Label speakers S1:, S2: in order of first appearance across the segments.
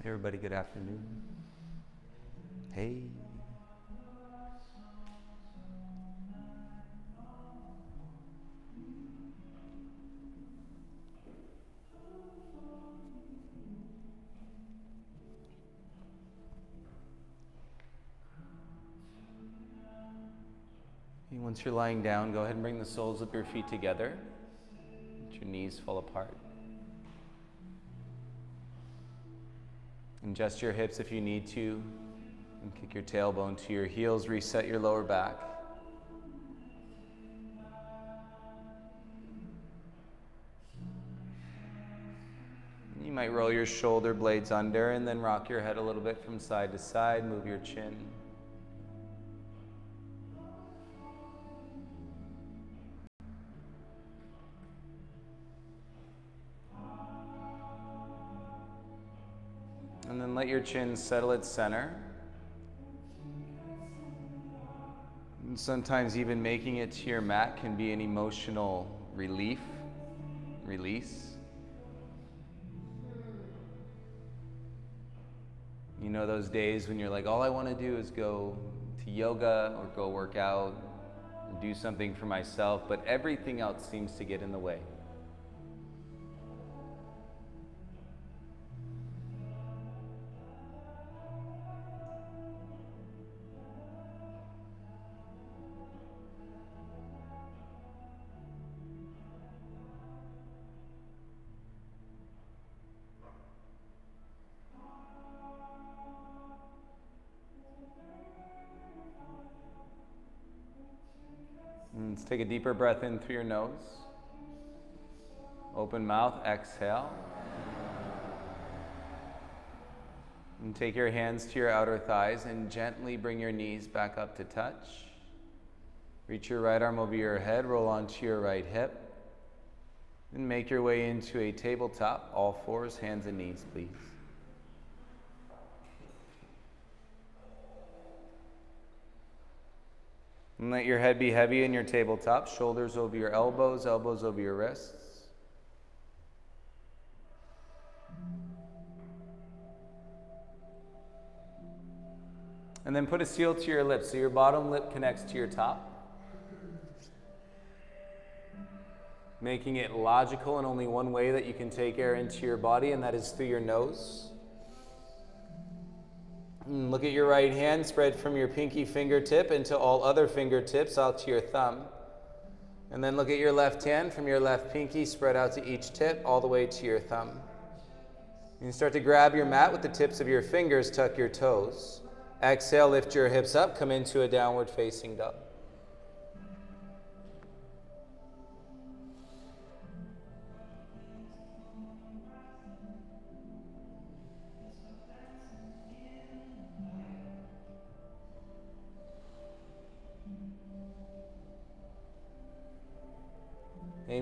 S1: Everybody, good afternoon. Hey. And once you're lying down, go ahead and bring the soles of your feet together. Let your knees fall apart. Adjust your hips if you need to, and kick your tailbone to your heels, reset your lower back. You might roll your shoulder blades under and then rock your head a little bit from side to side, move your chin. And then let your chin settle at center. And sometimes even making it to your mat can be an emotional release. You know those days when you're like, all I want to do is go to yoga or go work out or do something for myself, but everything else seems to get in the way. And let's take a deeper breath in through your nose. Open mouth, exhale. And take your hands to your outer thighs and gently bring your knees back up to touch. Reach your right arm over your head, roll onto your right hip. And make your way into a tabletop, all fours, hands and knees, please. And let your head be heavy in your tabletop, shoulders over your elbows, elbows over your wrists. And then put a seal to your lips, so your bottom lip connects to your top. Making it logical in only one way that you can take air into your body, and that is through your nose. And look at your right hand, spread from your pinky fingertip into all other fingertips out to your thumb. And then look at your left hand, from your left pinky, spread out to each tip, all the way to your thumb. And start to grab your mat with the tips of your fingers, tuck your toes. Exhale, lift your hips up, come into a downward facing dog.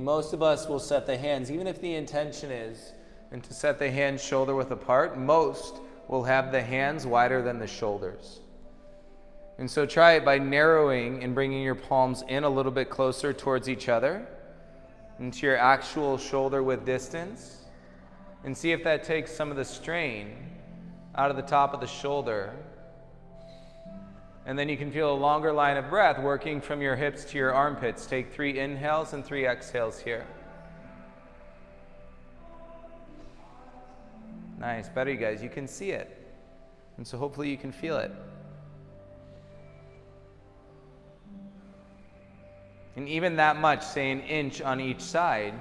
S1: Most of us will set the hands, even if the intention is and to set the hands shoulder width apart, most will have the hands wider than the shoulders. And so try it by narrowing and bringing your palms in a little bit closer towards each other into your actual shoulder width distance, and see if that takes some of the strain out of the top of the shoulder. And then you can feel a longer line of breath working from your hips to your armpits. Take 3 inhales and 3 exhales here. Nice, better you guys, you can see it. And so hopefully you can feel it. And even that much, say an inch on each side,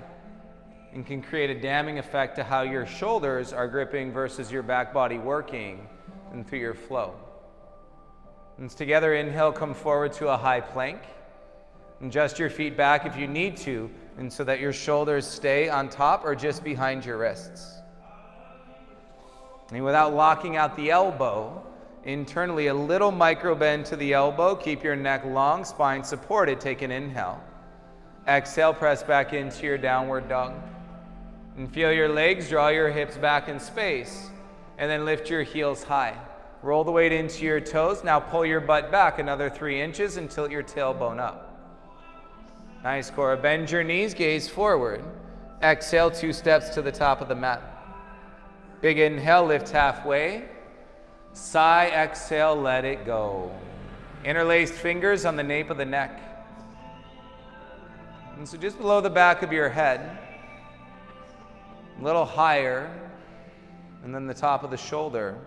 S1: and can create a damming effect to how your shoulders are gripping versus your back body working and through your flow. And together, inhale, come forward to a high plank. Adjust your feet back if you need to, and so that your shoulders stay on top or just behind your wrists. And without locking out the elbow, internally a little micro bend to the elbow. Keep your neck long, spine supported. Take an inhale. Exhale, press back into your downward dog. And feel your legs, draw your hips back in space, and then lift your heels high. Roll the weight into your toes. Now pull your butt back another 3 inches and tilt your tailbone up. Nice, Cora. Bend your knees, gaze forward. Exhale, 2 steps to the top of the mat. Big inhale, lift halfway. Sigh, exhale, let it go. Interlaced fingers on the nape of the neck. And so just below the back of your head, a little higher, and then the top of the shoulder.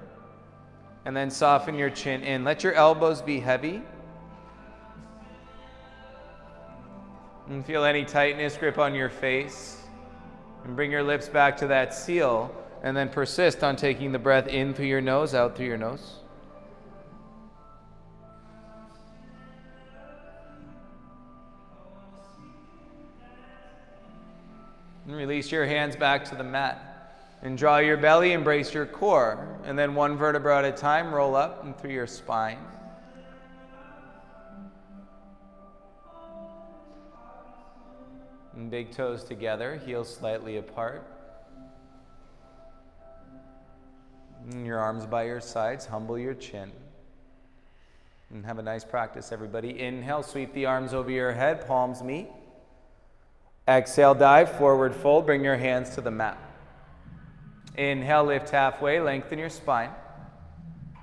S1: And then soften your chin in. Let your elbows be heavy. And feel any tightness grip on your face. And bring your lips back to that seal. And then persist on taking the breath in through your nose, out through your nose. And release your hands back to the mat. And draw your belly, embrace your core. And then one vertebra at a time, roll up and through your spine. And big toes together, heels slightly apart. And your arms by your sides, humble your chin. And have a nice practice, everybody. Inhale, sweep the arms over your head, palms meet. Exhale, dive, forward fold, bring your hands to the mat. Inhale, lift halfway, lengthen your spine.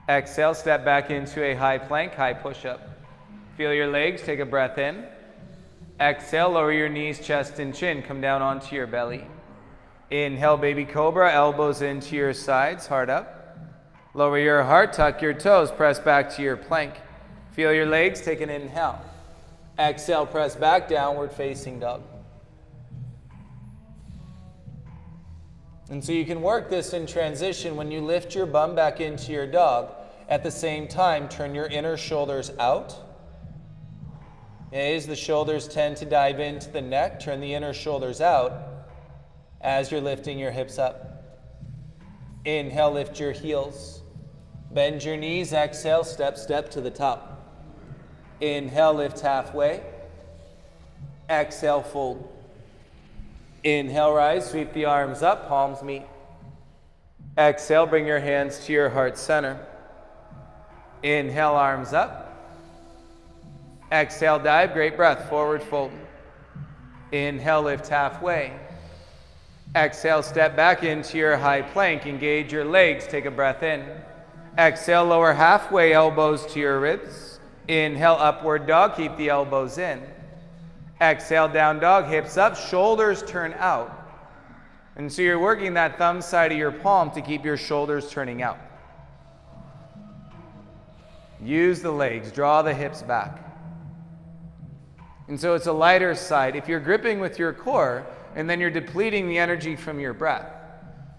S1: Exhale, step back into a high plank, high push-up. Feel your legs, take a breath in. Exhale, lower your knees, chest and chin, come down onto your belly. Inhale, baby cobra, elbows into your sides, heart up. Lower your heart, tuck your toes, press back to your plank. Feel your legs, take an inhale. Exhale, press back, downward facing dog. And so you can work this in transition when you lift your bum back into your dog. At the same time, turn your inner shoulders out. As the shoulders tend to dive into the neck, turn the inner shoulders out as you're lifting your hips up. Inhale, lift your heels. Bend your knees, exhale, step to the top. Inhale, lift halfway. Exhale, fold. Inhale, rise, sweep the arms up, palms meet. Exhale, bring your hands to your heart center. Inhale, arms up. Exhale, dive, great breath, forward fold. Inhale, lift halfway. Exhale, step back into your high plank, engage your legs, take a breath in. Exhale, lower halfway, elbows to your ribs. Inhale, upward dog, keep the elbows in. Exhale, down dog, hips up, shoulders turn out. And so you're working that thumb side of your palm to keep your shoulders turning out. Use the legs, draw the hips back. And so it's a lighter side. If you're gripping with your core, and then you're depleting the energy from your breath.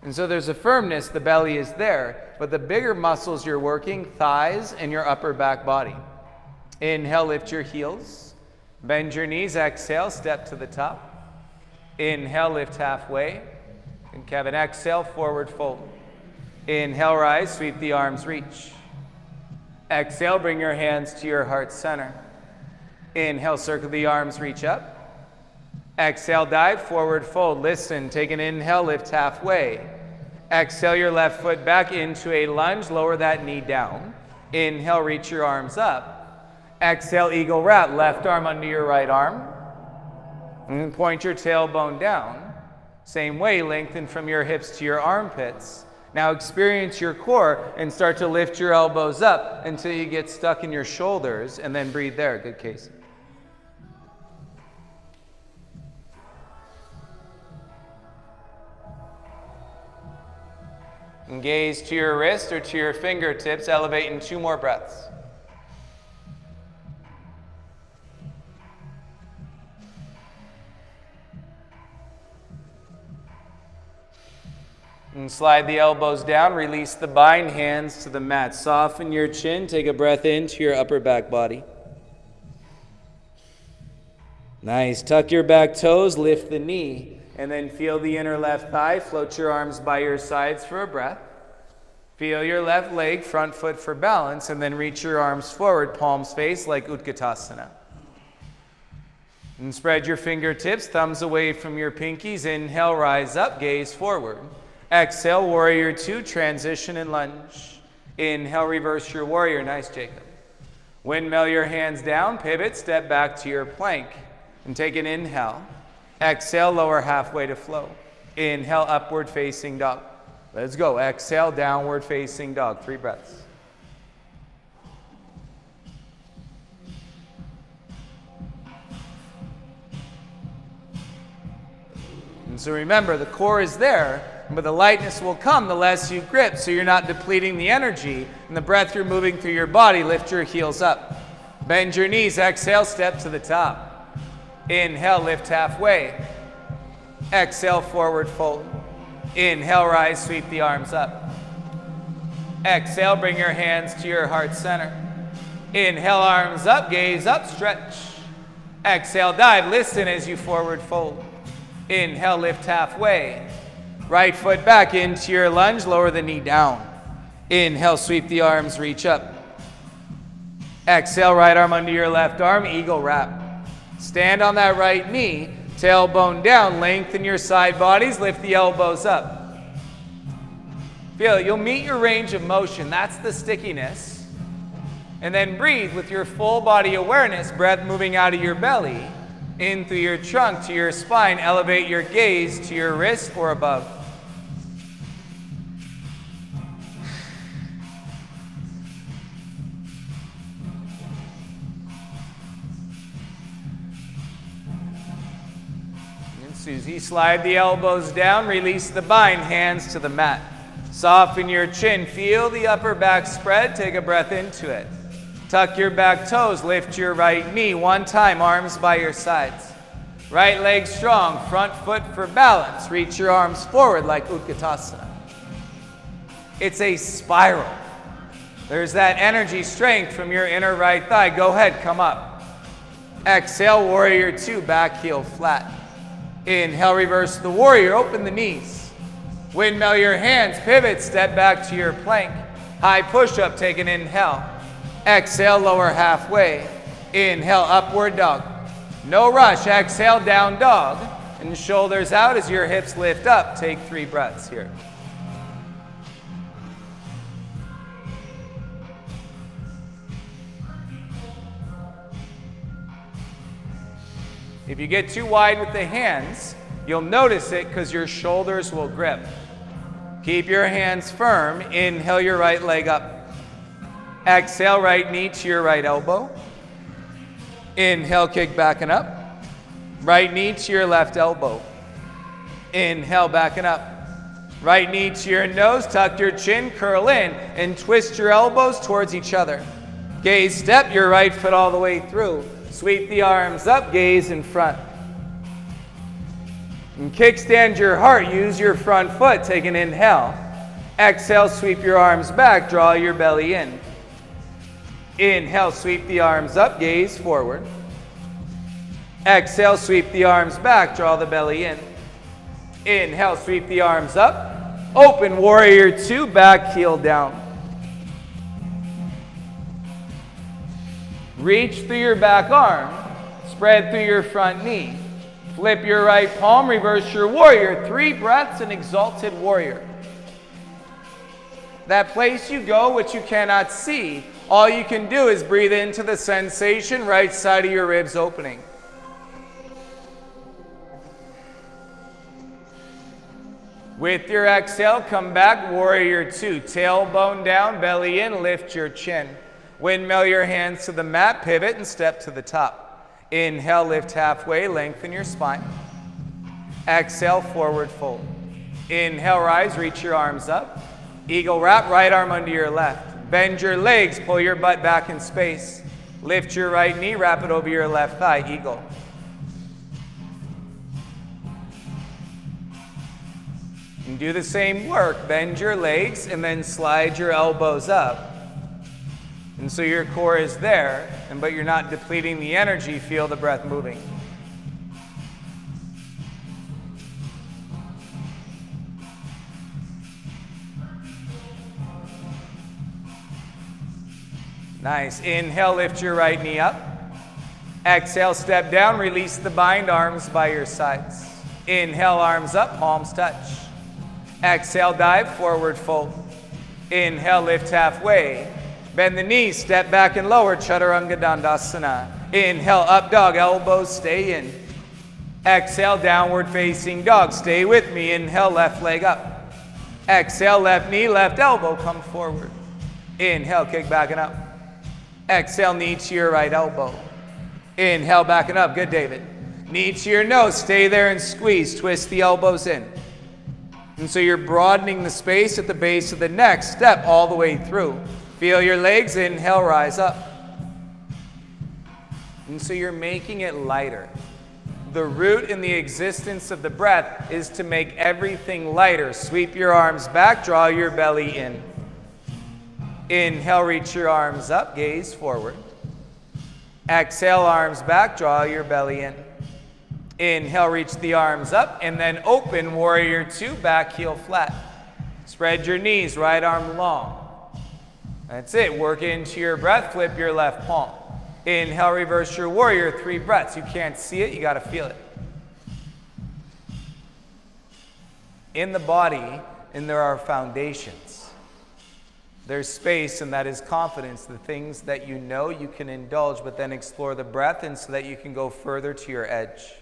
S1: And so there's a firmness, the belly is there, but the bigger muscles you're working, thighs and your upper back body. Inhale, lift your heels. Bend your knees, exhale, step to the top. Inhale, lift halfway. And Kevin, exhale, forward fold. Inhale, rise, sweep the arms, reach. Exhale, bring your hands to your heart center. Inhale, circle the arms, reach up. Exhale, dive, forward fold. Listen, take an inhale, lift halfway. Exhale your left foot back into a lunge, lower that knee down. Inhale, reach your arms up. Exhale, eagle wrap, left arm under your right arm. And point your tailbone down. Same way, lengthen from your hips to your armpits. Now experience your core and start to lift your elbows up until you get stuck in your shoulders, and then breathe there. Good case. And gaze to your wrist or to your fingertips. Elevate in 2 more breaths. And slide the elbows down, release the bind, hands to the mat. Soften your chin, take a breath into your upper back body. Nice, tuck your back toes, lift the knee, and then feel the inner left thigh. Float your arms by your sides for a breath. Feel your left leg, front foot for balance, and then reach your arms forward, palms face like Utkatasana. And spread your fingertips, thumbs away from your pinkies. Inhale, rise up, gaze forward. Exhale, warrior 2, transition and lunge. Inhale, reverse your warrior. Nice, Jacob. Windmill your hands down, pivot, step back to your plank. And take an inhale. Exhale, lower halfway to flow. Inhale, upward facing dog. Let's go. Exhale, downward facing dog. 3 breaths. And so remember, the core is there, but the lightness will come the less you grip, so you're not depleting the energy. And the breath you're moving through your body, lift your heels up. Bend your knees, exhale, step to the top. Inhale, lift halfway. Exhale, forward fold. Inhale, rise, sweep the arms up. Exhale, bring your hands to your heart center. Inhale, arms up, gaze up, stretch. Exhale, dive, listen as you forward fold. Inhale, lift halfway. Right foot back into your lunge, lower the knee down. Inhale, sweep the arms, reach up. Exhale, right arm under your left arm, eagle wrap. Stand on that right knee, tailbone down, lengthen your side bodies, lift the elbows up. Feel it, you'll meet your range of motion, that's the stickiness. And then breathe with your full body awareness, breath moving out of your belly, in through your trunk to your spine, elevate your gaze to your wrist or above. And Susie, slide the elbows down, release the bind, hands to the mat. Soften your chin, feel the upper back spread, take a breath into it. Tuck your back toes, lift your right knee, 1 time, arms by your sides. Right leg strong, front foot for balance. Reach your arms forward like Utkatasana. It's a spiral. There's that energy strength from your inner right thigh. Go ahead, come up. Exhale, warrior 2, back heel flat. Inhale, reverse the warrior, open the knees. Windmill your hands, pivot, step back to your plank. High push-up, take an inhale. Exhale, lower halfway. Inhale, upward dog. No rush. Exhale, down dog. And shoulders out as your hips lift up. Take 3 breaths here. If you get too wide with the hands, you'll notice it because your shoulders will grip. Keep your hands firm. Inhale your right leg up. Exhale, right knee to your right elbow. Inhale, kick back and up. Right knee to your left elbow. Inhale, back and up. Right knee to your nose, tuck your chin, curl in, and twist your elbows towards each other. Gaze, step your right foot all the way through. Sweep the arms up, gaze in front. And kickstand your heart, use your front foot, take an inhale. Exhale, sweep your arms back, draw your belly in. Inhale, sweep the arms up, gaze forward. Exhale, sweep the arms back, draw the belly in. Inhale, sweep the arms up. Open, warrior 2, back heel down. Reach through your back arm, spread through your front knee. Flip your right palm, reverse your warrior. 3 breaths, an exalted warrior. That place you go, which you cannot see, all you can do is breathe into the sensation, right side of your ribs opening. With your exhale, come back, warrior 2. Tailbone down, belly in, lift your chin. Windmill your hands to the mat, pivot and step to the top. Inhale, lift halfway, lengthen your spine. Exhale, forward fold. Inhale, rise, reach your arms up. Eagle wrap, right arm under your left. Bend your legs, pull your butt back in space. Lift your right knee, wrap it over your left thigh, eagle. And do the same work. Bend your legs and then slide your elbows up. And so your core is there, but you're not depleting the energy. Feel the breath moving. Nice. Inhale, lift your right knee up. Exhale, step down, release the bind, arms by your sides. Inhale, arms up, palms touch. Exhale, dive, forward fold. Inhale, lift halfway. Bend the knees, step back and lower, Chaturanga Dandasana. Inhale, up dog, elbows stay in. Exhale, downward facing dog. Stay with me. Inhale, left leg up. Exhale, left knee, left elbow, come forward. Inhale, kick back and up. Exhale, knee to your right elbow. Inhale, back and up. Good, David. Knee to your nose. Stay there and squeeze. Twist the elbows in. And so you're broadening the space at the base of the neck. Step all the way through. Feel your legs. Inhale, rise up. And so you're making it lighter. The root in the existence of the breath is to make everything lighter. Sweep your arms back. Draw your belly in. Inhale, reach your arms up. Gaze forward. Exhale, arms back. Draw your belly in. Inhale, reach the arms up. And then open, warrior two, back heel flat. Spread your knees, right arm long. That's it. Work into your breath. Flip your left palm. Inhale, reverse your warrior, 3 breaths. You can't see it, you got to feel it. In the body, and there are foundations. There's space, and that is confidence. The things that you know you can indulge, but then explore the breath, and so that you can go further to your edge.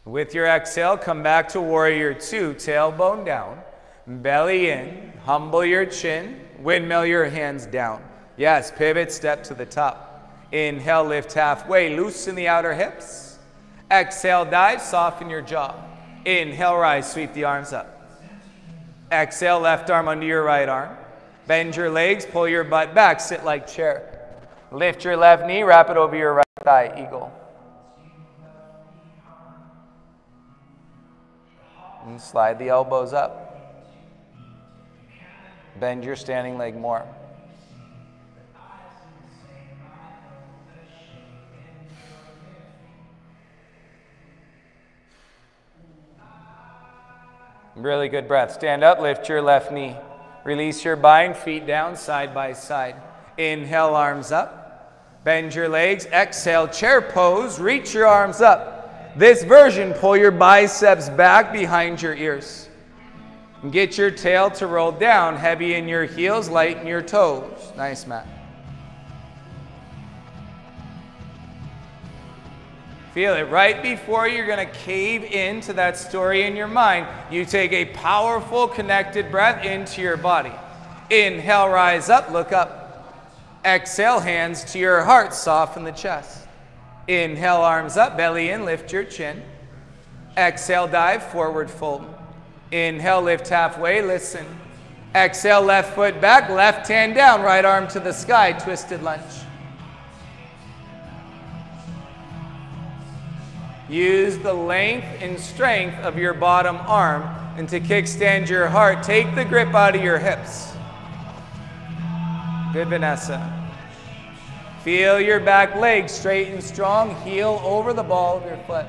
S1: With your exhale, come back to warrior two, tailbone down, belly in, humble your chin, windmill your hands down. Yes, pivot, step to the top. Inhale, lift halfway, loosen the outer hips. Exhale, dive, soften your jaw. Inhale, rise, sweep the arms up. Exhale, left arm under your right arm. Bend your legs, pull your butt back, sit like chair. Lift your left knee, wrap it over your right thigh, eagle. And slide the elbows up. Bend your standing leg more. Really good breath. Stand up, lift your left knee. Release your bind, feet down, side by side. Inhale, arms up. Bend your legs. Exhale, chair pose. Reach your arms up. This version, pull your biceps back behind your ears. And get your tail to roll down. Heavy in your heels, light in your toes. Nice, Matt. Feel it. Right before you're going to cave into that story in your mind, you take a powerful connected breath into your body. Inhale, rise up, look up. Exhale, hands to your heart, soften the chest. Inhale, arms up, belly in, lift your chin. Exhale, dive, forward fold. Inhale, lift halfway, listen. Exhale, left foot back, left hand down, right arm to the sky, twisted lunge. Use the length and strength of your bottom arm, and to kickstand your heart, take the grip out of your hips. Good, Vanessa. Feel your back leg straight and strong, heel over the ball of your foot.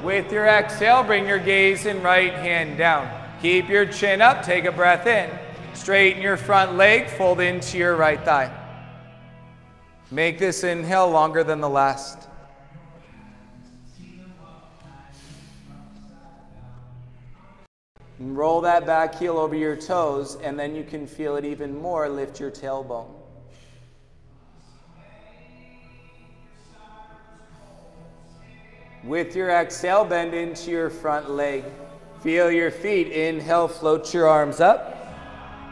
S1: With your exhale, bring your gaze and right hand down. Keep your chin up, take a breath in. Straighten your front leg, fold into your right thigh. Make this inhale longer than the last. And roll that back heel over your toes, and then you can feel it even more. Lift your tailbone. With your exhale, bend into your front leg. Feel your feet. Inhale, float your arms up.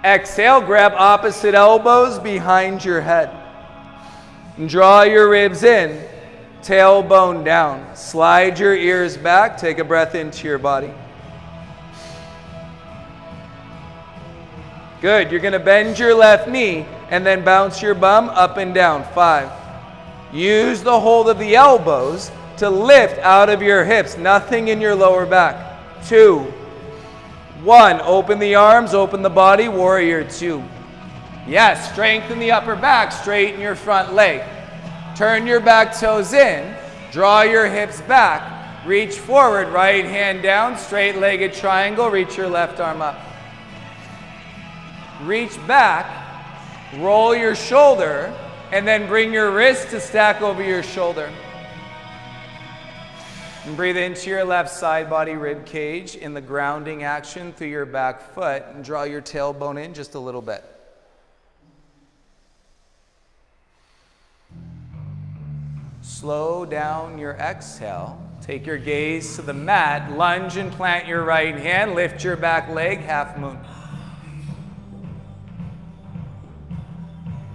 S1: Exhale, grab opposite elbows behind your head. Draw your ribs in, tailbone down. Slide your ears back, take a breath into your body. Good, you're gonna bend your left knee and then bounce your bum up and down. 5. Use the hold of the elbows to lift out of your hips, nothing in your lower back. 2, 1, open the arms, open the body, warrior 2. Yes, strengthen the upper back, straighten your front leg. Turn your back toes in, draw your hips back, reach forward, right hand down, straight-legged triangle, reach your left arm up. Reach back, roll your shoulder, and then bring your wrist to stack over your shoulder. And breathe into your left side body rib cage in the grounding action through your back foot, and draw your tailbone in just a little bit. Slow down your exhale. Take your gaze to the mat, lunge and plant your right hand, lift your back leg, half moon.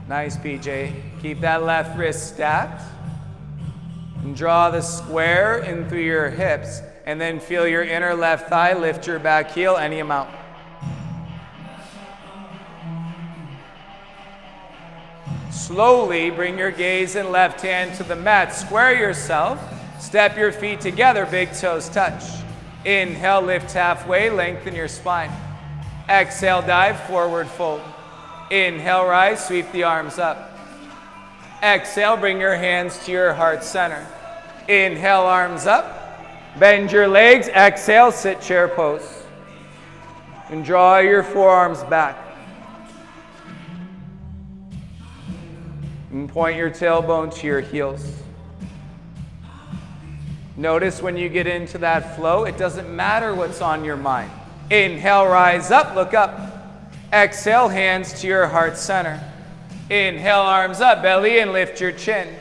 S1: Nice, PJ. Keep that left wrist stacked. And draw the square in through your hips, and then feel your inner left thigh, lift your back heel any amount. Slowly bring your gaze and left hand to the mat. Square yourself. Step your feet together. Big toes touch. Inhale, lift halfway. Lengthen your spine. Exhale, dive, forward fold. Inhale, rise. Sweep the arms up. Exhale, bring your hands to your heart center. Inhale, arms up. Bend your legs. Exhale, sit chair pose. And draw your forearms back. And point your tailbone to your heels. Notice when you get into that flow, it doesn't matter what's on your mind. Inhale, rise up, look up. Exhale, hands to your heart center. Inhale, arms up, belly and lift your chin.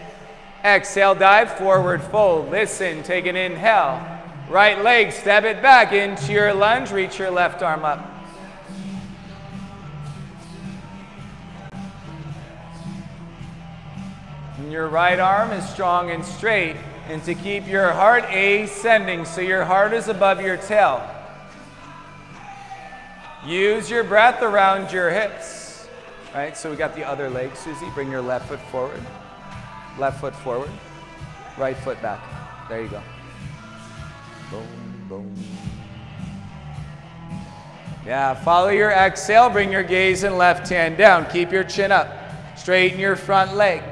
S1: Exhale, dive, forward fold. Listen, take an inhale. Right leg, step it back into your lunge, reach your left arm up. And your right arm is strong and straight. And to keep your heart ascending, so your heart is above your tail. Use your breath around your hips. All right, so we got the other leg, Susie. Bring your left foot forward. Left foot forward. Right foot back. There you go. Boom, boom. Yeah, follow your exhale. Bring your gaze and left hand down. Keep your chin up. Straighten your front leg.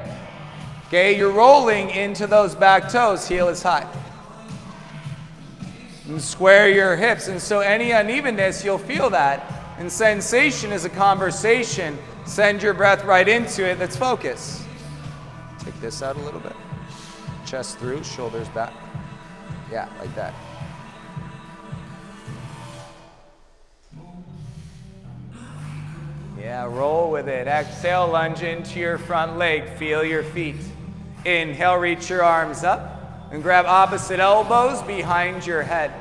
S1: Okay, you're rolling into those back toes. Heel is high. And square your hips. And so any unevenness, you'll feel that. And sensation is a conversation. Send your breath right into it. Let's focus. Take this out a little bit. Chest through, shoulders back. Yeah, like that. Yeah, roll with it. Exhale, lunge into your front leg. Feel your feet. Inhale, reach your arms up and grab opposite elbows behind your head.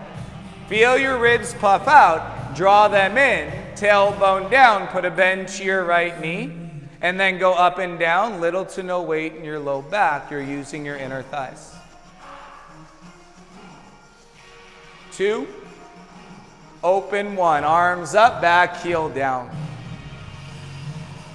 S1: Feel your ribs puff out. Draw them in. Tailbone down. Put a bend to your right knee. And then go up and down. Little to no weight in your low back. You're using your inner thighs. 2. Open 1. Arms up, back, heel down.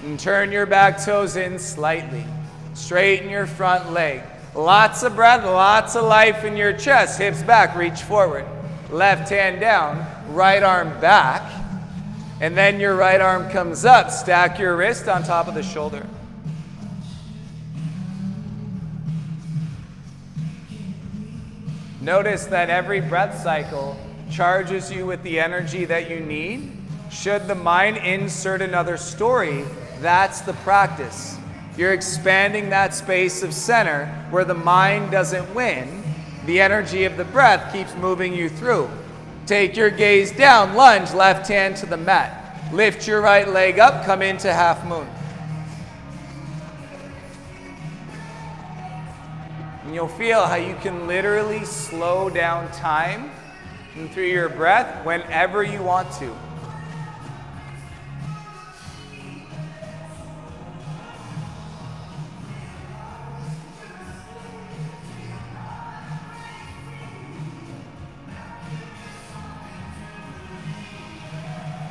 S1: And turn your back toes in slightly. Straighten your front leg. Lots of breath, lots of life in your chest. Hips back, reach forward. Left hand down, right arm back. And then your right arm comes up. Stack your wrist on top of the shoulder. Notice that every breath cycle charges you with the energy that you need. Should the mind insert another story, that's the practice. You're expanding that space of center where the mind doesn't win. The energy of the breath keeps moving you through. Take your gaze down, lunge, left hand to the mat. Lift your right leg up, come into half moon. And you'll feel how you can literally slow down time and through your breath whenever you want to.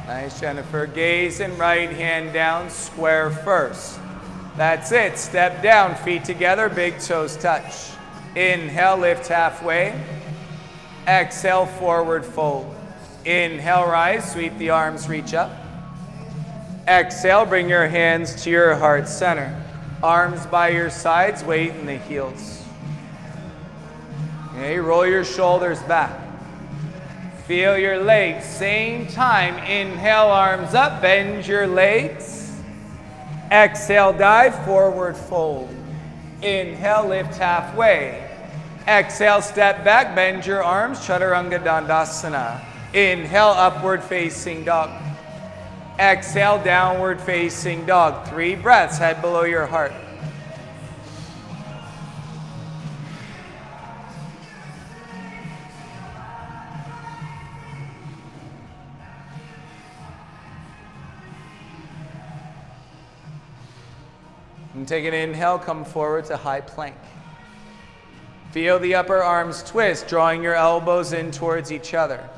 S1: Nice, Jennifer. Gaze and right hand down, square first. That's it. Step down, feet together, big toes touch. Inhale, lift halfway. Exhale, forward fold. Inhale, rise, sweep the arms, reach up. Exhale, bring your hands to your heart center. Arms by your sides, weight in the heels. Okay, roll your shoulders back. Feel your legs. Same time. Inhale, arms up. Bend your legs. Exhale, dive. Forward fold. Inhale, lift halfway. Exhale, step back. Bend your arms. Chaturanga Dandasana. Inhale, upward facing dog. Exhale, downward facing dog. 3 breaths. Head below your heart. And take an inhale, come forward to high plank. Feel the upper arms twist, drawing your elbows in towards each other.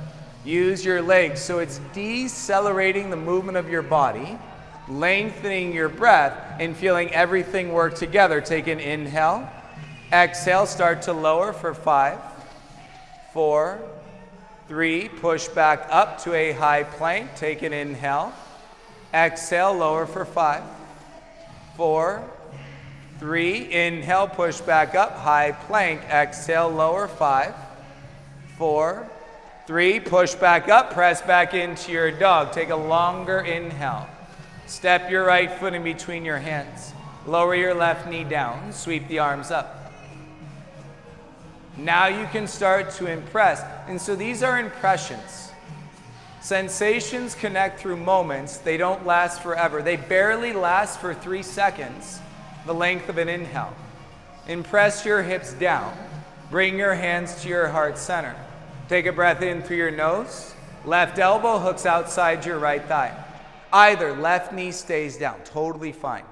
S1: Use your legs so it's decelerating the movement of your body, lengthening your breath, and feeling everything work together. Take an inhale. Exhale, start to lower for 5, 4, 3. Push back up to a high plank. Take an inhale. Exhale, lower for 5, 4, 3. Inhale, push back up, high plank. Exhale, lower, 5, 4, 3. Push back up, press back into your dog. Take a longer inhale. Step your right foot in between your hands. Lower your left knee down. Sweep the arms up. Now you can start to impress. And so these are impressions. Sensations connect through moments. They don't last forever. They barely last for 3 seconds, the length of an inhale. Impress your hips down. Bring your hands to your heart center. Take a breath in through your nose. Left elbow hooks outside your right thigh. Either left knee stays down, totally fine.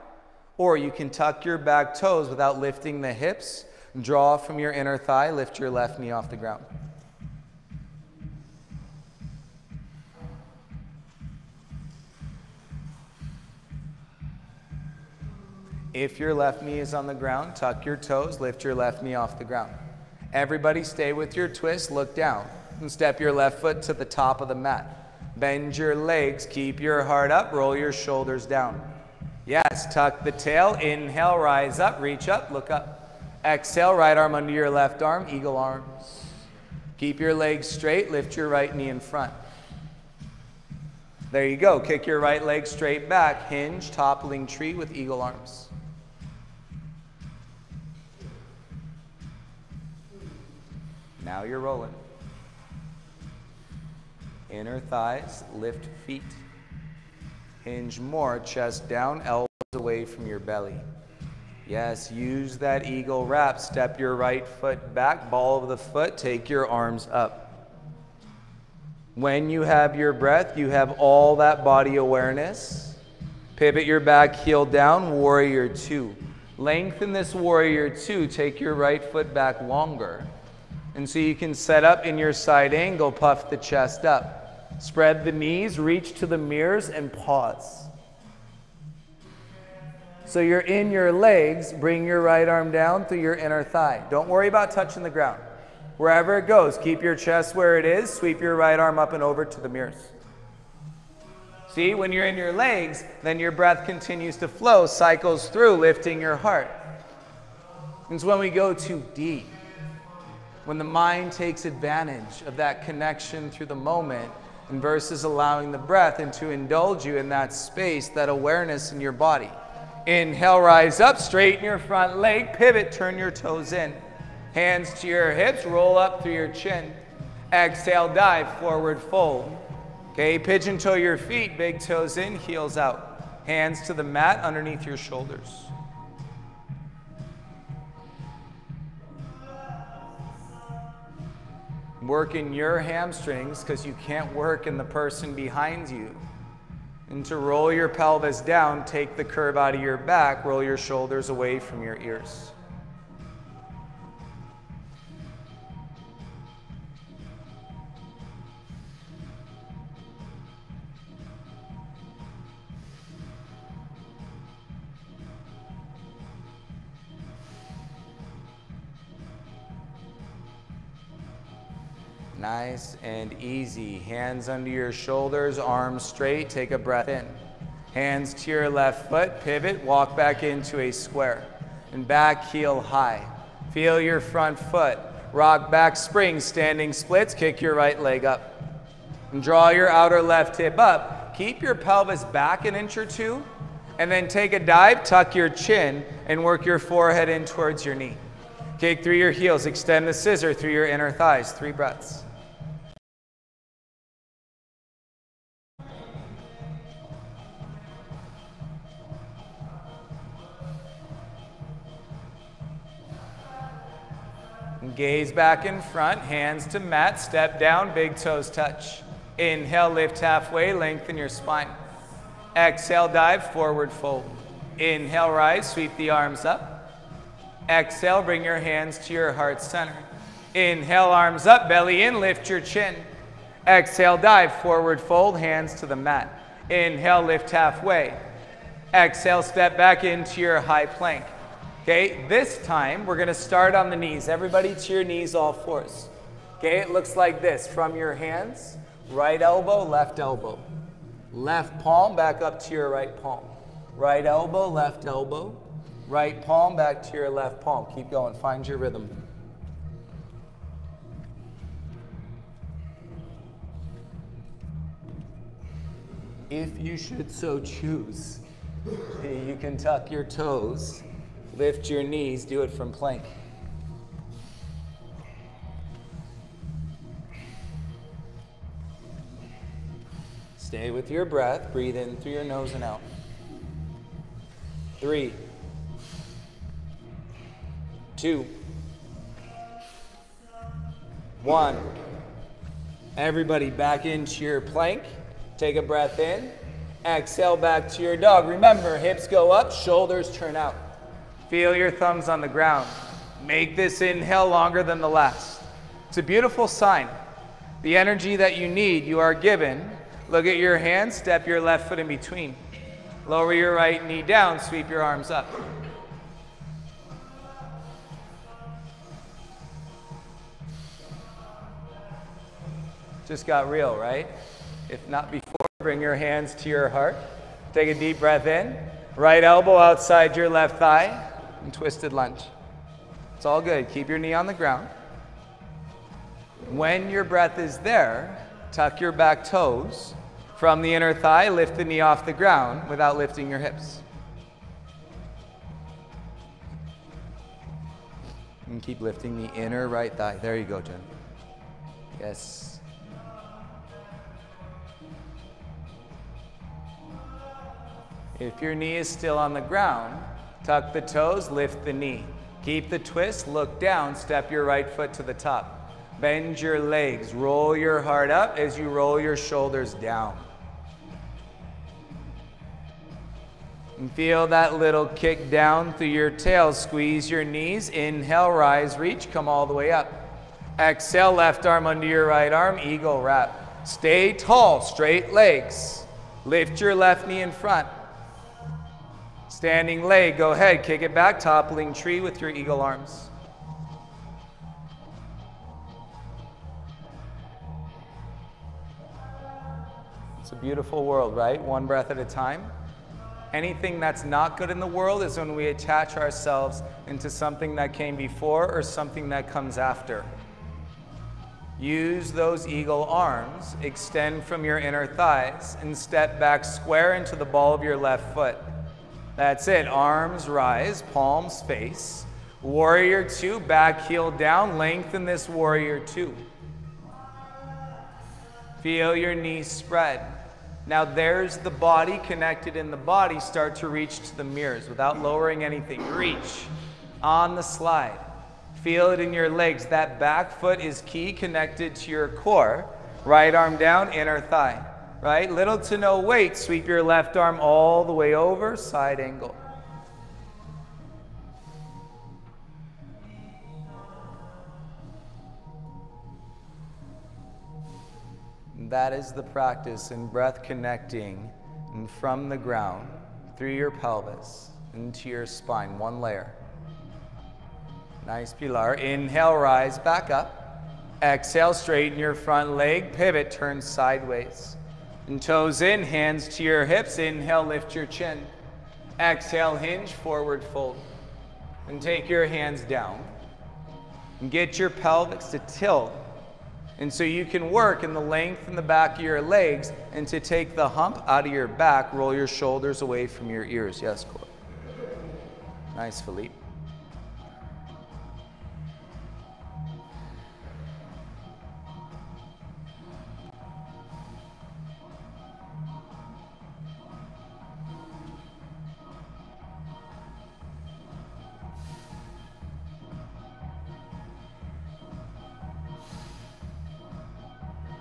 S1: Or you can tuck your back toes without lifting the hips. Draw from your inner thigh, lift your left knee off the ground. If your left knee is on the ground, tuck your toes, lift your left knee off the ground. Everybody stay with your twist, look down, and step your left foot to the top of the mat. Bend your legs, keep your heart up, roll your shoulders down. Yes, tuck the tail, inhale, rise up, reach up, look up. Exhale, right arm under your left arm, eagle arms. Keep your legs straight, lift your right knee in front. There you go, kick your right leg straight back, hinge, toppling tree with eagle arms. Now you're rolling. Inner thighs, lift feet. Hinge more, chest down, elbows away from your belly. Yes, use that eagle wrap. Step your right foot back, ball of the foot, take your arms up. When you have your breath, you have all that body awareness. Pivot your back heel down, warrior 2. Lengthen this warrior 2, take your right foot back longer. And so you can set up in your side angle, puff the chest up. Spread the knees, reach to the mirrors, and pause. So you're in your legs, bring your right arm down through your inner thigh. Don't worry about touching the ground. Wherever it goes, keep your chest where it is, sweep your right arm up and over to the mirrors. See, when you're in your legs, then your breath continues to flow, cycles through, lifting your heart. It's when we go too deep, when the mind takes advantage of that connection through the moment and versus allowing the breath and to indulge you in that space, that awareness in your body. Inhale, rise up, straighten your front leg, pivot, turn your toes in. Hands to your hips, roll up through your chin. Exhale, dive, forward fold. Okay, pigeon toe your feet, big toes in, heels out. Hands to the mat underneath your shoulders. Work in your hamstrings because you can't work in the person behind you. And to roll your pelvis down, take the curve out of your back, roll your shoulders away from your ears. Nice and easy. Hands under your shoulders, arms straight. Take a breath in. Hands to your left foot, pivot, walk back into a square. And back heel high. Feel your front foot. Rock back spring, standing splits, kick your right leg up. And draw your outer left hip up. Keep your pelvis back an inch or two. And then take a dive, tuck your chin, and work your forehead in towards your knee. Kick through your heels, extend the scissor through your inner thighs. 3 breaths. Gaze back in front, hands to mat, step down, big toes touch. Inhale, lift halfway, lengthen your spine. Exhale, dive, forward fold. Inhale, rise, sweep the arms up. Exhale, bring your hands to your heart center. Inhale, arms up, belly in, lift your chin. Exhale, dive, forward fold, hands to the mat. Inhale, lift halfway. Exhale, step back into your high plank. Okay, this time we're gonna start on the knees. Everybody to your knees, all fours. Okay, it looks like this. From your hands, right elbow, left elbow. Left palm back up to your right palm. Right elbow, left elbow. Right palm back to your left palm. Keep going, find your rhythm. If you should so choose, you can tuck your toes, lift your knees, do it from plank. Stay with your breath, breathe in through your nose and out. 3, 2, 1. Everybody back into your plank. Take a breath in. Exhale back to your dog. Remember, hips go up, shoulders turn out. Feel your thumbs on the ground. Make this inhale longer than the last. It's a beautiful sign. The energy that you need, you are given. Look at your hands, step your left foot in between. Lower your right knee down, sweep your arms up. Just got real, right? If not before, bring your hands to your heart. Take a deep breath in. Right elbow outside your left thigh and twisted lunge. It's all good. Keep your knee on the ground. When your breath is there, tuck your back toes. From the inner thigh, lift the knee off the ground without lifting your hips. And keep lifting the inner right thigh. There you go, Jen. Yes. If your knee is still on the ground, tuck the toes, lift the knee. Keep the twist, look down, step your right foot to the top. Bend your legs, roll your heart up as you roll your shoulders down. And feel that little kick down through your tail. Squeeze your knees, inhale, rise, reach, come all the way up. Exhale, left arm under your right arm, eagle wrap. Stay tall, straight legs. Lift your left knee in front. Standing leg, go ahead, kick it back, toppling tree with your eagle arms. It's a beautiful world, right? One breath at a time. Anything that's not good in the world is when we attach ourselves into something that came before or something that comes after. Use those eagle arms, extend from your inner thighs, and step back square into the ball of your left foot. That's it. Arms rise, palms face. Warrior 2, back heel down. Lengthen this warrior 2. Feel your knees spread. Now there's the body connected in the body. Start to reach to the mirrors without lowering anything. Reach on the slide. Feel it in your legs. That back foot is key, connected to your core. Right arm down, inner thigh. Right? Little to no weight. Sweep your left arm all the way over, side angle. That is the practice in breath connecting and from the ground through your pelvis into your spine, one layer. Nice pilar. Inhale, rise back up. Exhale, straighten your front leg, pivot, turn sideways. And toes in, hands to your hips. Inhale, lift your chin. Exhale, hinge, forward fold. And take your hands down. And get your pelvis to tilt. And so you can work in the length in the back of your legs, and to take the hump out of your back, roll your shoulders away from your ears. Yes, Cor. Nice, Philippe.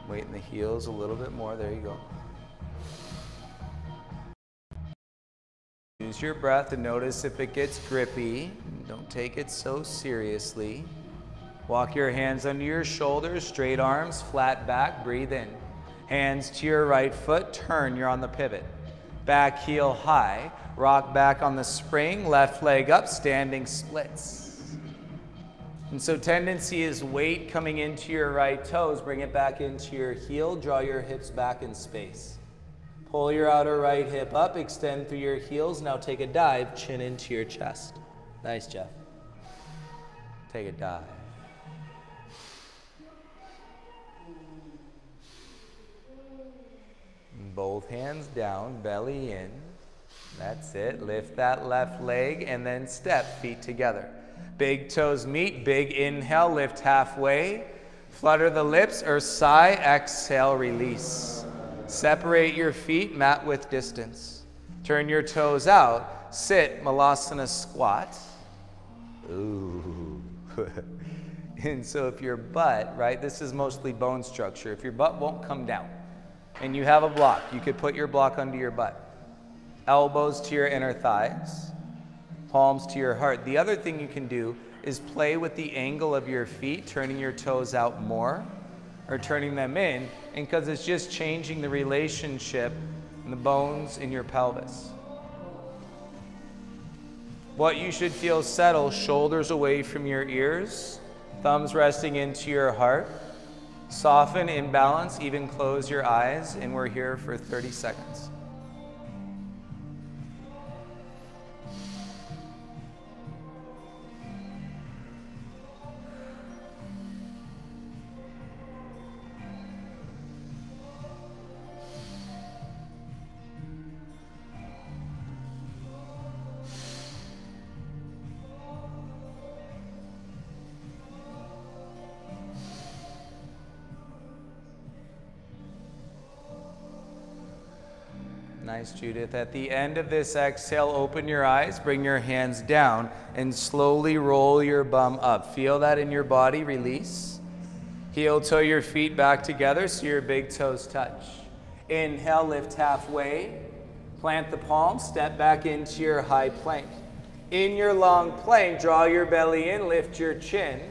S1: Weight in the heels a little bit more. There you go. Use your breath and notice if it gets grippy. Don't take it so seriously. Walk your hands under your shoulders, straight arms, flat back, breathe in. Hands to your right foot, turn, you're on the pivot. Back heel high, rock back on the spring, left leg up, standing splits. And so tendency is weight coming into your right toes, bring it back into your heel, draw your hips back in space. Pull your outer right hip up, extend through your heels, now take a dive, chin into your chest. Nice, Jeff. Take a dive. Both hands down, belly in. That's it. Lift that left leg and then step, feet together. Big toes meet, big inhale, lift halfway. Flutter the lips or sigh, exhale, release. Separate your feet, mat width distance. Turn your toes out, sit, malasana squat. Ooh. And so if your butt, right, this is mostly bone structure. If your butt won't come down and you have a block, you could put your block under your butt. Elbows to your inner thighs, palms to your heart. The other thing you can do is play with the angle of your feet, turning your toes out more or turning them in, and because it's just changing the relationship in the bones in your pelvis. What you should feel settle, shoulders away from your ears, thumbs resting into your heart. Soften in balance, even close your eyes, and we're here for 30 seconds. Nice, Judith. At the end of this exhale, open your eyes, bring your hands down, and slowly roll your bum up. Feel that in your body, release. Heel toe your feet back together so your big toes touch. Inhale, lift halfway. Plant the palms, step back into your high plank. In your long plank, draw your belly in, lift your chin.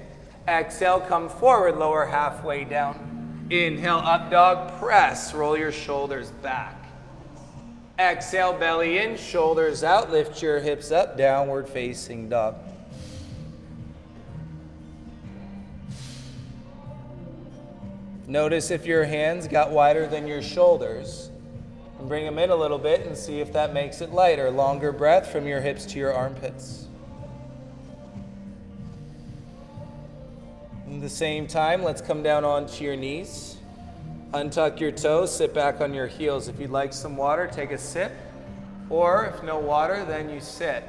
S1: Exhale, come forward, lower halfway down. Inhale, up dog, press, roll your shoulders back. Exhale, belly in, shoulders out, lift your hips up, downward facing dog. Notice if your hands got wider than your shoulders, and bring them in a little bit and see if that makes it lighter. Longer breath from your hips to your armpits. At the same time, let's come down onto your knees. Untuck your toes, sit back on your heels. If you'd like some water, take a sip. Or if no water, then you sit.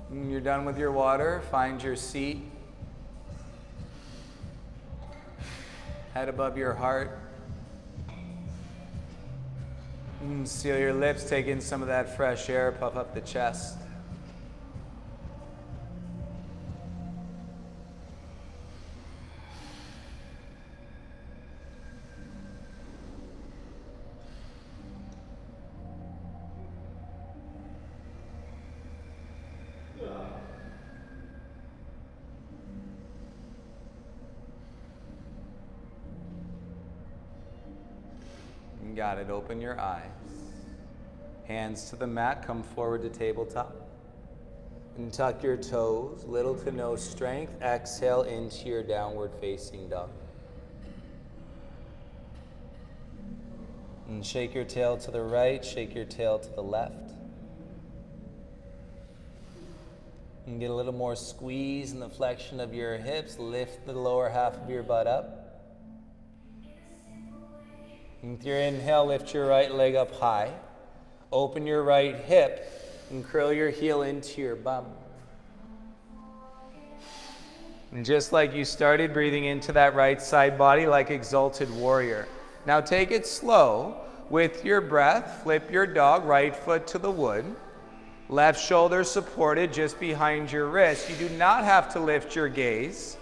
S1: When you're done with your water, find your seat. Head above your heart. Seal your lips, take in some of that fresh air, puff up the chest. Got it. Open your eyes. Hands to the mat. Come forward to tabletop. And tuck your toes. Little to no strength. Exhale into your downward facing dog. And shake your tail to the right. Shake your tail to the left. And get a little more squeeze in the flexion of your hips. Lift the lower half of your butt up. And with your inhale, lift your right leg up high. Open your right hip and curl your heel into your bum. And just like you started, breathing into that right side body like exalted warrior. Now take it slow. With your breath, flip your dog, right foot to the wood. Left shoulder supported just behind your wrist. You do not have to lift your gaze.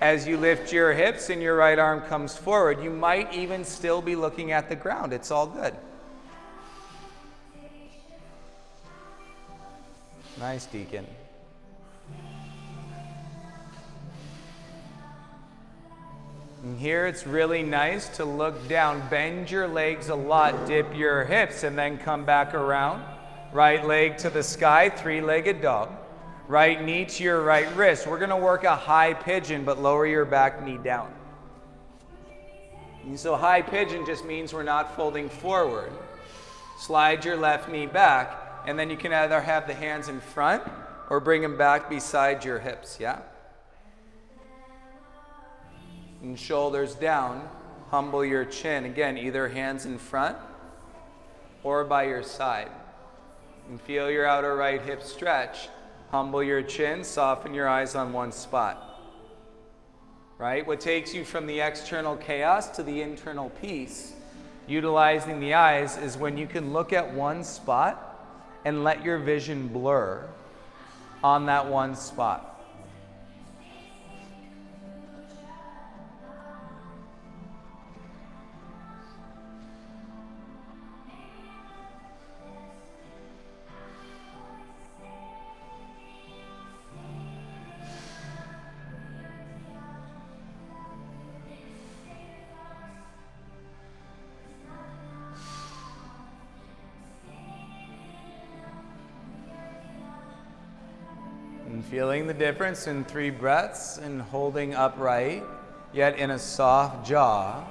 S1: As you lift your hips and your right arm comes forward, you might even still be looking at the ground. It's all good. Nice, Deacon. And here it's really nice to look down, bend your legs a lot, dip your hips, and then come back around. Right leg to the sky, three-legged dog. Right knee to your right wrist. We're going to work a high pigeon, but lower your back knee down. And so high pigeon just means we're not folding forward. Slide your left knee back, and then you can either have the hands in front or bring them back beside your hips, yeah? And shoulders down, humble your chin. Again, either hands in front or by your side. And feel your outer right hip stretch. Humble your chin, soften your eyes on one spot. Right? What takes you from the external chaos to the internal peace, utilizing the eyes, is when you can look at one spot and let your vision blur on that one spot. And feeling the difference in 3 breaths and holding upright, yet in a soft jaw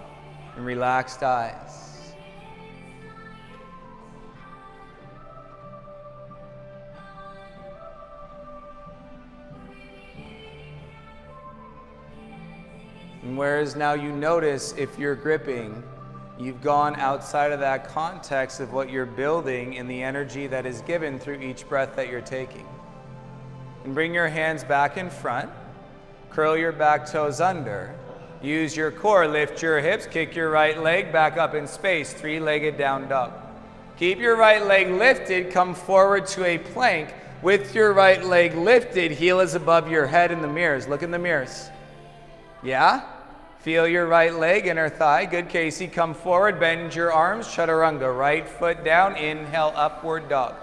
S1: and relaxed eyes. And whereas now you notice if you're gripping, you've gone outside of that context of what you're building and the energy that is given through each breath that you're taking. And bring your hands back in front. Curl your back toes under. Use your core. Lift your hips. Kick your right leg back up in space. 3-legged down dog. Keep your right leg lifted. Come forward to a plank. With your right leg lifted, heel is above your head in the mirrors. Look in the mirrors. Yeah? Feel your right leg, inner thigh. Good, Casey. Come forward. Bend your arms. Chaturanga. Right foot down. Inhale, upward dog.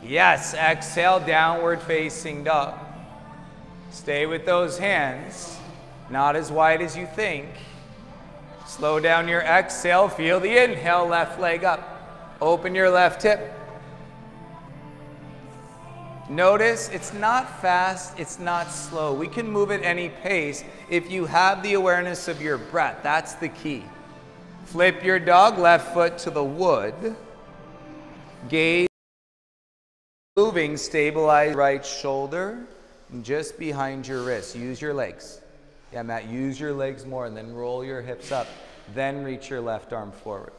S1: Yes, exhale, downward facing dog. Stay with those hands, not as wide as you think. Slow down your exhale, feel the inhale, left leg up. Open your left hip. Notice it's not fast, it's not slow. We can move at any pace if you have the awareness of your breath. That's the key. Flip your dog, left foot to the wood. Gaze. Moving, stabilize right shoulder just behind your wrist. Use your legs. Yeah, Matt, use your legs more and then roll your hips up. Then reach your left arm forward.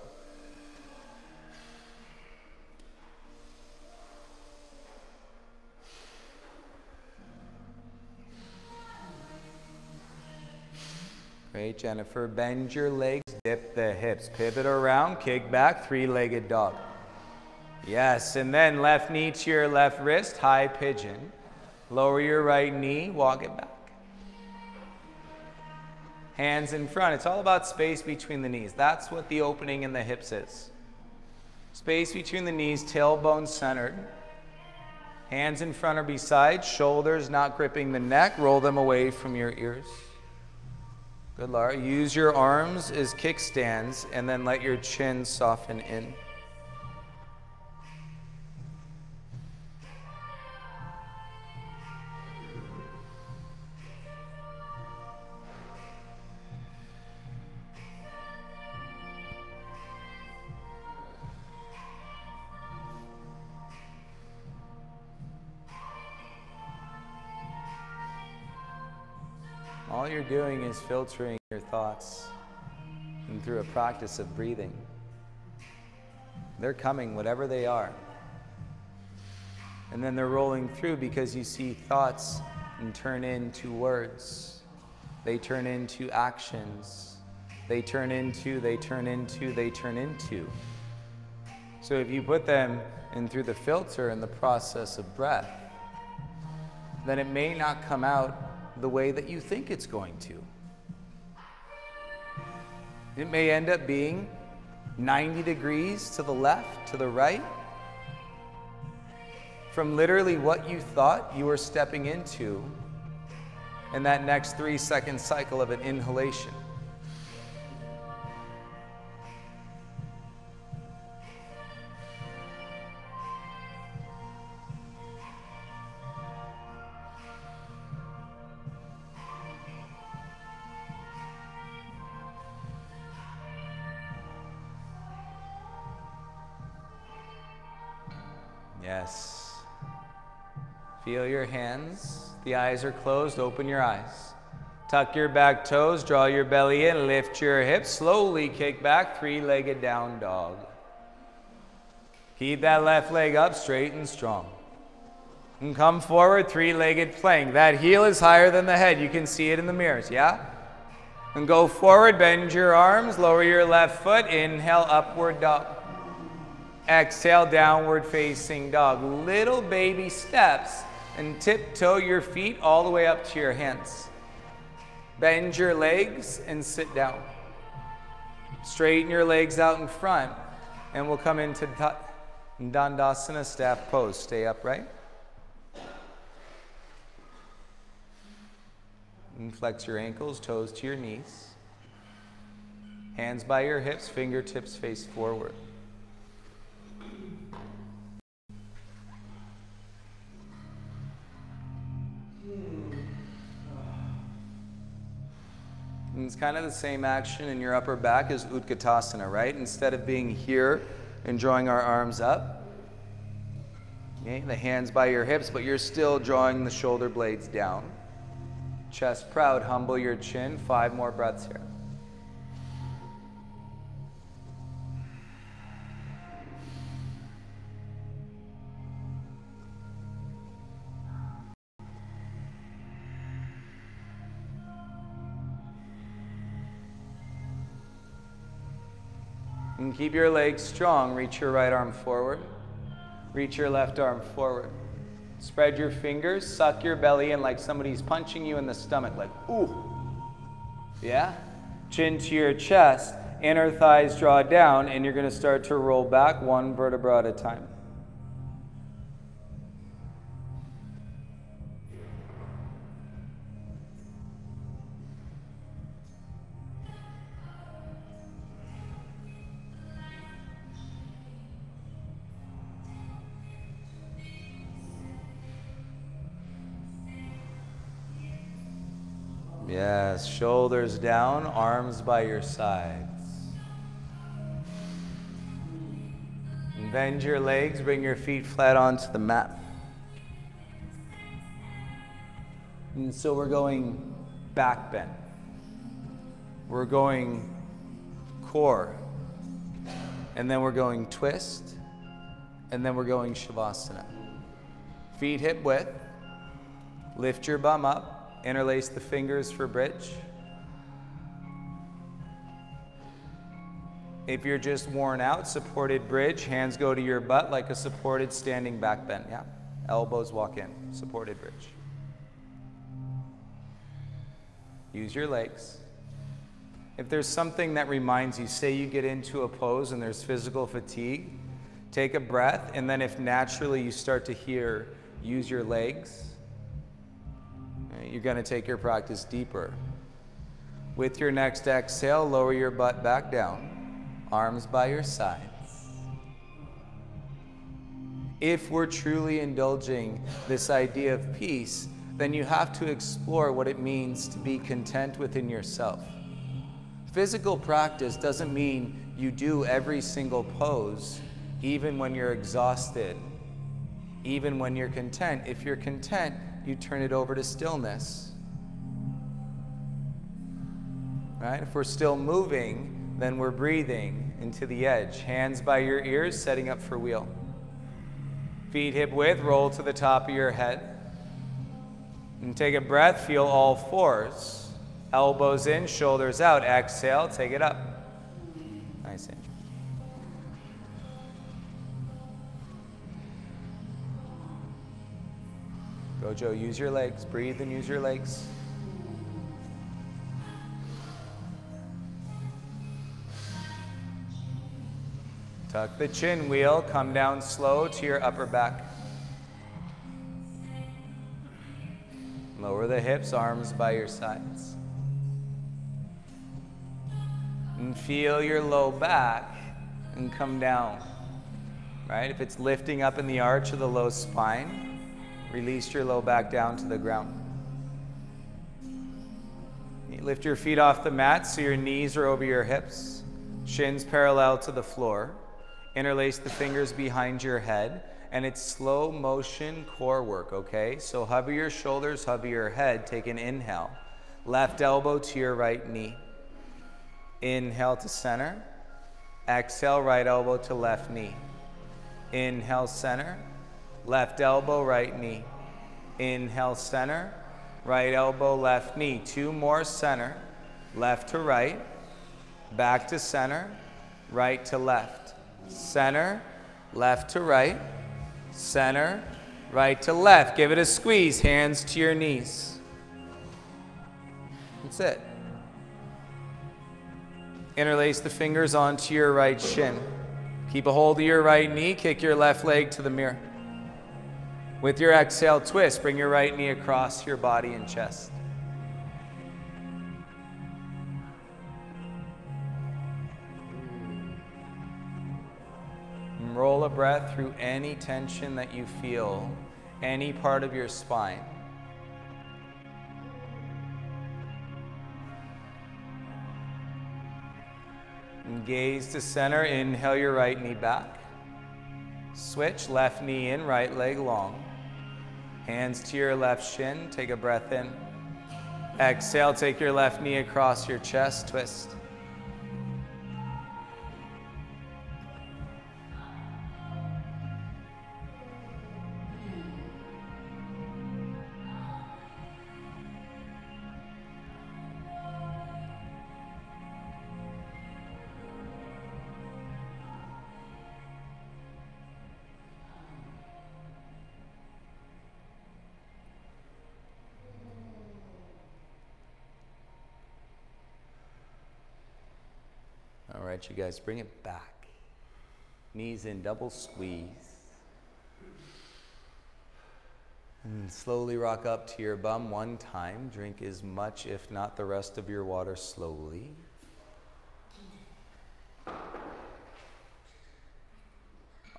S1: Great, Jennifer. Bend your legs, dip the hips. Pivot around, kick back, 3-legged dog. Yes, and then left knee to your left wrist, high pigeon. Lower your right knee, walk it back. Hands in front. It's all about space between the knees. That's what the opening in the hips is. Space between the knees, tailbone centered. Hands in front or beside, shoulders not gripping the neck. Roll them away from your ears. Good, Laura. Use your arms as kickstands and then let your chin soften in. All you're doing is filtering your thoughts and through a practice of breathing. They're coming, whatever they are. And then they're rolling through because you see thoughts and turn into words. They turn into actions. They turn into. So if you put them in through the filter in the process of breath, then it may not come out the way that you think it's going to. It may end up being 90 degrees to the left, to the right, from literally what you thought you were stepping into in that next 3-second cycle of an inhalation. Yes. Feel your hands. The eyes are closed. Open your eyes. Tuck your back toes. Draw your belly in. Lift your hips. Slowly kick back. 3-legged down dog. Keep that left leg up straight and strong. And come forward. 3-legged plank. That heel is higher than the head. You can see it in the mirrors. Yeah? And go forward. Bend your arms. Lower your left foot. Inhale. Upward dog. Exhale, downward facing dog. Little baby steps and tiptoe your feet all the way up to your hands. Bend your legs and sit down. Straighten your legs out in front and we'll come into Dandasana, staff pose. Stay upright. And flex your ankles, toes to your knees. Hands by your hips, fingertips face forward. And it's kind of the same action in your upper back as Utkatasana, right? Instead of being here and drawing our arms up, okay, the hands by your hips, but you're still drawing the shoulder blades down. Chest proud, humble your chin. 5 more breaths here. And keep your legs strong. Reach your right arm forward. Reach your left arm forward. Spread your fingers. Suck your belly in like somebody's punching you in the stomach. Like, ooh. Yeah? Chin to your chest. Inner thighs draw down. And you're going to start to roll back 1 vertebra at a time. Yes, shoulders down, arms by your sides. And bend your legs, bring your feet flat onto the mat. And so we're going back bend. We're going core. And then we're going twist. And then we're going Shavasana. Feet hip width. Lift your bum up. Interlace the fingers for bridge. If you're just worn out, supported bridge, hands go to your butt like a supported standing back bend. Yeah. Elbows walk in, supported bridge. Use your legs. If there's something that reminds you, say you get into a pose and there's physical fatigue, take a breath, and then if naturally you start to hear, use your legs, you're going to take your practice deeper. With your next exhale, lower your butt back down, arms by your sides. If we're truly indulging this idea of peace, then you have to explore what it means to be content within yourself. Physical practice doesn't mean you do every single pose, even when you're exhausted, even when you're content. If you're content, you turn it over to stillness. Right? If we're still moving, then we're breathing into the edge. Hands by your ears, setting up for wheel. Feet hip width, roll to the top of your head. And take a breath, feel all 4s. Elbows in, shoulders out. Exhale, take it up. Nice, Andrew. Go, Joe. Use your legs. Breathe and use your legs. Tuck the chin wheel. Come down slow to your upper back. Lower the hips, arms by your sides. And feel your low back and come down. Right? If it's lifting up in the arch of the low spine, release your low back down to the ground. You lift your feet off the mat so your knees are over your hips, shins parallel to the floor. Interlace the fingers behind your head, and it's slow motion core work, okay? So hover your shoulders, hover your head, take an inhale. Left elbow to your right knee. Inhale to center. Exhale, right elbow to left knee. Inhale, center. Left elbow, right knee. Inhale, center. Right elbow, left knee. Two more, center. Left to right. Back to center. Right to left. Center. Left to right. Center. Right to left. Give it a squeeze. Hands to your knees. That's it. Interlace the fingers onto your right shin. Keep a hold of your right knee. Kick your left leg to the mirror. With your exhale, twist. Bring your right knee across your body and chest. And roll a breath through any tension that you feel, any part of your spine. And gaze to center. Inhale your right knee back. Switch, left knee in, right leg long. Hands to your left shin. Take a breath in. Exhale, take your left knee across your chest. Twist. All right, you guys, bring it back. Knees in, double squeeze. And slowly rock up to your bum one time. Drink as much, if not the rest of your water slowly.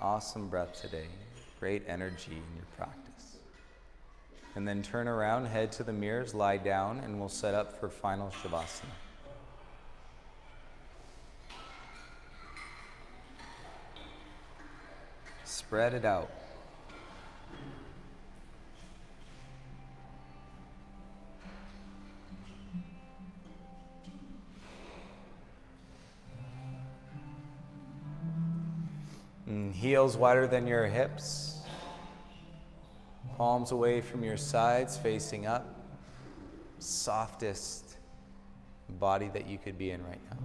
S1: Awesome breath today. Great energy in your practice. And then turn around, head to the mirrors, lie down, and we'll set up for final Shavasana. Spread it out. And heels wider than your hips. Palms away from your sides, facing up. Softest body that you could be in right now.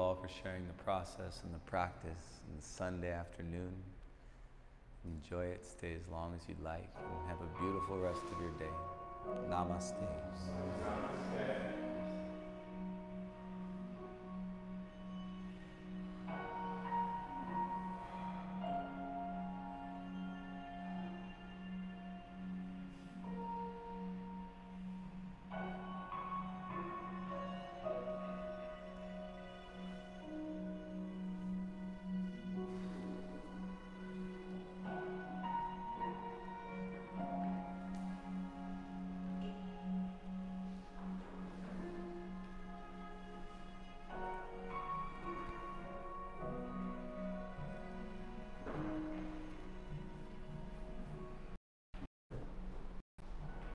S1: all for sharing the process and the practice on the Sunday afternoon. Enjoy it, stay as long as you'd like, and have a beautiful rest of your day. Namaste. Namaste.